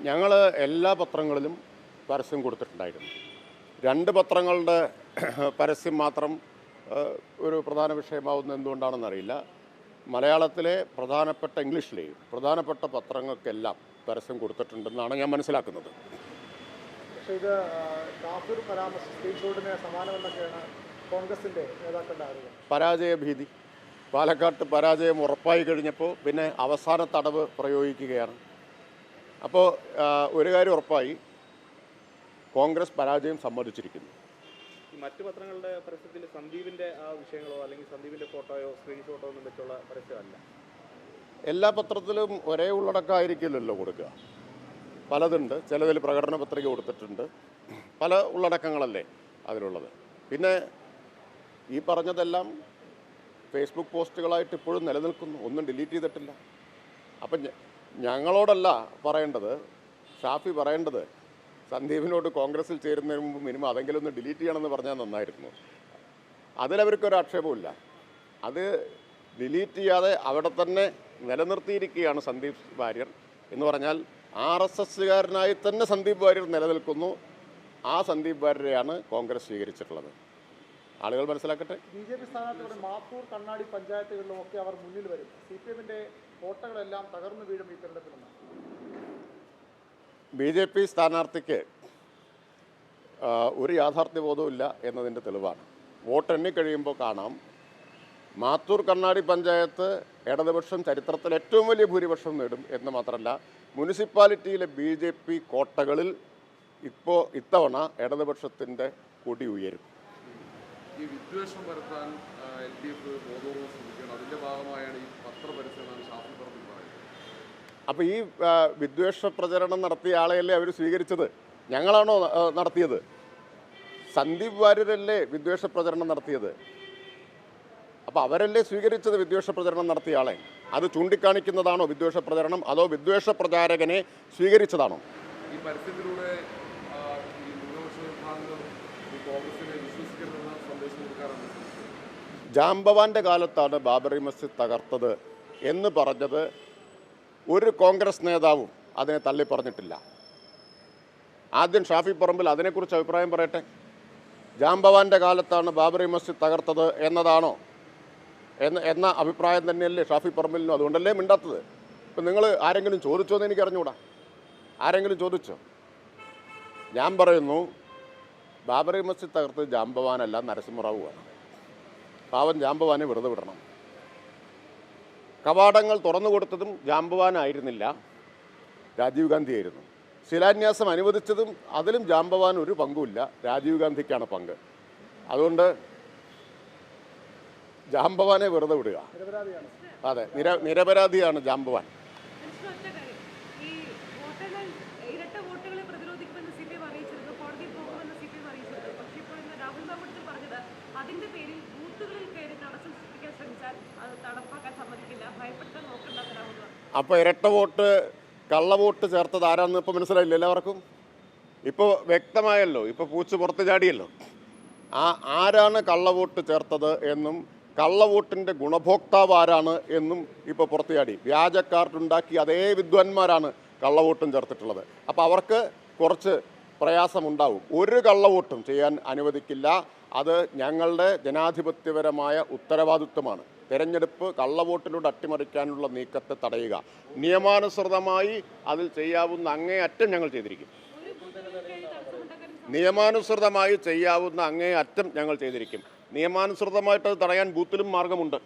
ഞങ്ങൾ എല്ലാ പത്രങ്ങളിലും പരസ്യം കൊടുത്തിട്ടുണ്ടായിരുന്നു. 2 പത്രങ്ങളുടെ പരസ്യം മാത്രം ഒരു പ്രധാന വിഷയമാവുന്നത് എന്തുകൊണ്ടാണെന്നറിയില്ല. മലയാളത്തിലെ പ്രധാനപ്പെട്ട ഇംഗ്ലീഷിലെയും പ്രധാനപ്പെട്ട പത്രങ്ങൾക്കെല്ലാം പരസ്യം കൊടുത്തിട്ടുണ്ടെന്നാണ് ഞാൻ മനസ്സിലാക്കുന്നത്. പക്ഷേ ഇത് കാഫിർ പരാമർശം സ്ക്രീൻഷോട്ടിന് സമാനമെന്നൊക്കെയാണ് കോൺഗ്രസിൻ്റെ നേതാക്കളുടെ ആരോപണം. പരാജയഭീതി, പാലക്കാട്ട് പരാജയം ഉറപ്പായി കഴിഞ്ഞപ്പോൾ പിന്നെ അവസാന തടവ് പ്രയോഗിക്കുകയാണ്. അപ്പോൾ ഒരു കാര്യം ഉറപ്പായി, കോൺഗ്രസ് പരാജയം സമ്മതിച്ചിരിക്കുന്നു. മറ്റു പത്രങ്ങളുടെ പരസ്യത്തിൽ സന്ദീപിൻ്റെ ആ വിഷയങ്ങളോ അല്ലെങ്കിൽ സന്ദീപിൻ്റെ ഫോട്ടോയോ സ്ക്രീൻഷോട്ടോ ഒന്നും വെച്ചുള്ള പരസ്യമല്ല. എല്ലാ പത്രത്തിലും ഒരേ ഉള്ളടക്കമായിരിക്കില്ലല്ലോ കൊടുക്കുക. പലതുണ്ട്. ചിലതിൽ പ്രകടന പത്രിക കൊടുത്തിട്ടുണ്ട്. പല ഉള്ളടക്കങ്ങളല്ലേ അതിലുള്ളത്. പിന്നെ ഈ പറഞ്ഞതെല്ലാം ഫേസ്ബുക്ക് പോസ്റ്റുകളായിട്ട് ഇപ്പോഴും നിലനിൽക്കുന്നു. ഒന്നും ഡിലീറ്റ് ചെയ്തിട്ടില്ല. അപ്പം ഞങ്ങളോടല്ല പറയേണ്ടത്, ഷാഫി പറയേണ്ടത് സന്ദീപിനോട് കോൺഗ്രസിൽ ചേരുന്നതിന് മുമ്പ് മിനിമം അതെങ്കിലും ഒന്ന് ഡിലീറ്റ് ചെയ്യണമെന്ന് പറഞ്ഞാൽ നന്നായിരുന്നു. അതിലവർക്കൊരു ആക്ഷേപമില്ല. അത് ഡിലീറ്റ് ചെയ്യാതെ അവിടെ തന്നെ നിലനിർത്തിയിരിക്കുകയാണ് സന്ദീപ് വാര്യർ എന്ന് പറഞ്ഞാൽ RSSകാരനായി തന്നെ സന്ദീപ് വാര്യർ നിലനിൽക്കുന്നു. ആ സന്ദീപ് വാര്യരെയാണ് കോൺഗ്രസ് സ്വീകരിച്ചിട്ടുള്ളത്. ആളുകൾ മനസ്സിലാക്കട്ടെ. BJP സ്ഥാനാർത്ഥികളുടെ മാത്തൂർ, കണ്ണാടി പഞ്ചായത്തുകളിലും ഒക്കെ അവർ മുന്നിൽ വരും. CPMന്റെ കോട്ടകളെല്ലാം തകർന്നു വീഴും ഈ തെരഞ്ഞെടുപ്പിൽ. BJP സ്ഥാനാർത്ഥിക്ക് ഒരു യാഥാർത്ഥ്യബോധവും ഇല്ല എന്നതിൻ്റെ തെളിവാണ്. വോട്ട് എണ്ണിക്കഴിയുമ്പോൾ കാണാം, മാത്തൂർ കണ്ണാടി പഞ്ചായത്ത് ഇടതുപക്ഷം ചരിത്രത്തിൽ ഏറ്റവും വലിയ ഭൂരിപക്ഷം നേടും എന്ന് മാത്രമല്ല, മുനിസിപ്പാലിറ്റിയിലെ BJP കോട്ടകളിൽ ഇപ്പോൾ ഇത്തവണ ഇടതുപക്ഷത്തിൻ്റെ കൊടി ഉയരും. ഈ വിദ്വേഷം വരുത്താൻ LDF ബോധപൂർവ്വം ശ്രമിക്കണം. അതിൻ്റെ ഭാഗമായാണ് ഈ പത്രപരസ്യമാണ് ഷാഫി പറമ്പിൽ പറയുന്നത്. അപ്പോൾ ഈ വിദ്വേഷ പ്രചരണം നടത്തിയ ആളെയല്ലേ അവർ സ്വീകരിച്ചത്? ഞങ്ങളാണോ നടത്തിയത്? സന്ദീപ് വാര്യരല്ലേ വിദ്വേഷ പ്രചരണം നടത്തിയത്? അപ്പോൾ അവരല്ലേ സ്വീകരിച്ചത് വിദ്വേഷ പ്രചരണം നടത്തിയ ആളെ? അത് ചൂണ്ടിക്കാണിക്കുന്നതാണോ വിദ്വേഷ പ്രചരണം, അതോ വിദ്വേഷ പ്രചാരകനെ സ്വീകരിച്ചതാണോ? ഈ പരസ്യത്തിലൂടെ ഈ ന്യൂനപക്ഷ വിഭാഗങ്ങൾ ഈ കോൺഗ്രസിനെ വിശ്വസിക്കരുതെന്ന സന്ദേശം കൊടുക്കാറാണ്. ജാംബവാന്റെ കാലത്താണ് ബാബറി മസ്ജിദ് തകർത്തത് എന്ന് പറഞ്ഞത് ഒരു കോൺഗ്രസ് നേതാവും അതിനെ തള്ളി പറഞ്ഞിട്ടില്ല. ആദ്യം ഷാഫി പറമ്പിൽ അതിനെക്കുറിച്ച് അഭിപ്രായം പറയട്ടെ. ജാംബവാന്റെ കാലത്താണ് ബാബറി മസ്ജിദ് തകർത്തത് എന്നതാണോ എന്ന അഭിപ്രായം തന്നെയല്ലേ ഷാഫി പറമ്പിലിനും? അതുകൊണ്ടല്ലേ മിണ്ടാത്തത്. ഇപ്പം നിങ്ങൾ ആരെങ്കിലും ചോദിച്ചോ എന്ന് എനിക്ക് അറിഞ്ഞുകൂടാ. ആരെങ്കിലും ചോദിച്ചോ? ഞാൻ പറയുന്നു, ബാബറി മസ്ജിദ് തകർത്തത് ജാംബവാനല്ല, നരസിംഹറാവുവാണ്. പാവം ജാംബവാനെ വെറുതെ വിടണം. കവാടങ്ങൾ തുറന്നു കൊടുത്തതും ജാംബവാനായിരുന്നില്ല, രാജീവ് ഗാന്ധി ആയിരുന്നു. ശിലാന്യാസം അനുവദിച്ചതും അതിലും ജാംബവാൻ ഒരു പങ്കുമില്ല, രാജീവ് ഗാന്ധിക്കാണ് പങ്ക്. അതുകൊണ്ട് ജാംബവാനെ വെറുതെ വിടുക. അതെ, നിരപരാധിയാണ് ജാംബവാൻ. അപ്പോൾ ഇരട്ട വോട്ട്, കള്ളവോട്ട് ചേർത്തത് ആരാണെന്ന് ഇപ്പോൾ മനസ്സിലായില്ല എല്ലാവർക്കും? ഇപ്പോൾ വ്യക്തമായല്ലോ. ഇപ്പോൾ പൂച്ച പുറത്ത് ചാടിയല്ലോ. ആരാണ് കള്ളവോട്ട് ചേർത്തത് എന്നും കള്ളവോട്ടിൻ്റെ ഗുണഭോക്താവ് ആരാണ് എന്നും ഇപ്പോൾ പുറത്ത് ചാടി. വ്യാജ കാർഡുണ്ടാക്കി അതേ വിദ്വാൻമാരാണ് കള്ളവോട്ടും ചേർത്തിട്ടുള്ളത്. അപ്പോൾ അവർക്ക് കുറച്ച് പ്രയാസമുണ്ടാവും. ഒരു കള്ളവോട്ടും ചെയ്യാൻ അനുവദിക്കില്ല. അത് ഞങ്ങളുടെ ജനാധിപത്യപരമായ ഉത്തരവാദിത്വമാണ്. തെരഞ്ഞെടുപ്പ് കള്ളവോട്ടിലൂടെ അട്ടിമറിക്കാനുള്ള നീക്കത്തെ തടയുക. നിയമാനുസൃതമായി അതിൽ ചെയ്യാവുന്ന അങ്ങേയറ്റം ഞങ്ങൾ ചെയ്തിരിക്കും. നിയമാനുസൃതമായി ചെയ്യാവുന്ന അങ്ങേയറ്റം ഞങ്ങൾ ചെയ്തിരിക്കും. നിയമാനുസൃതമായിട്ട് അത് തടയാൻ ബൂത്തിലും മാർഗമുണ്ട്.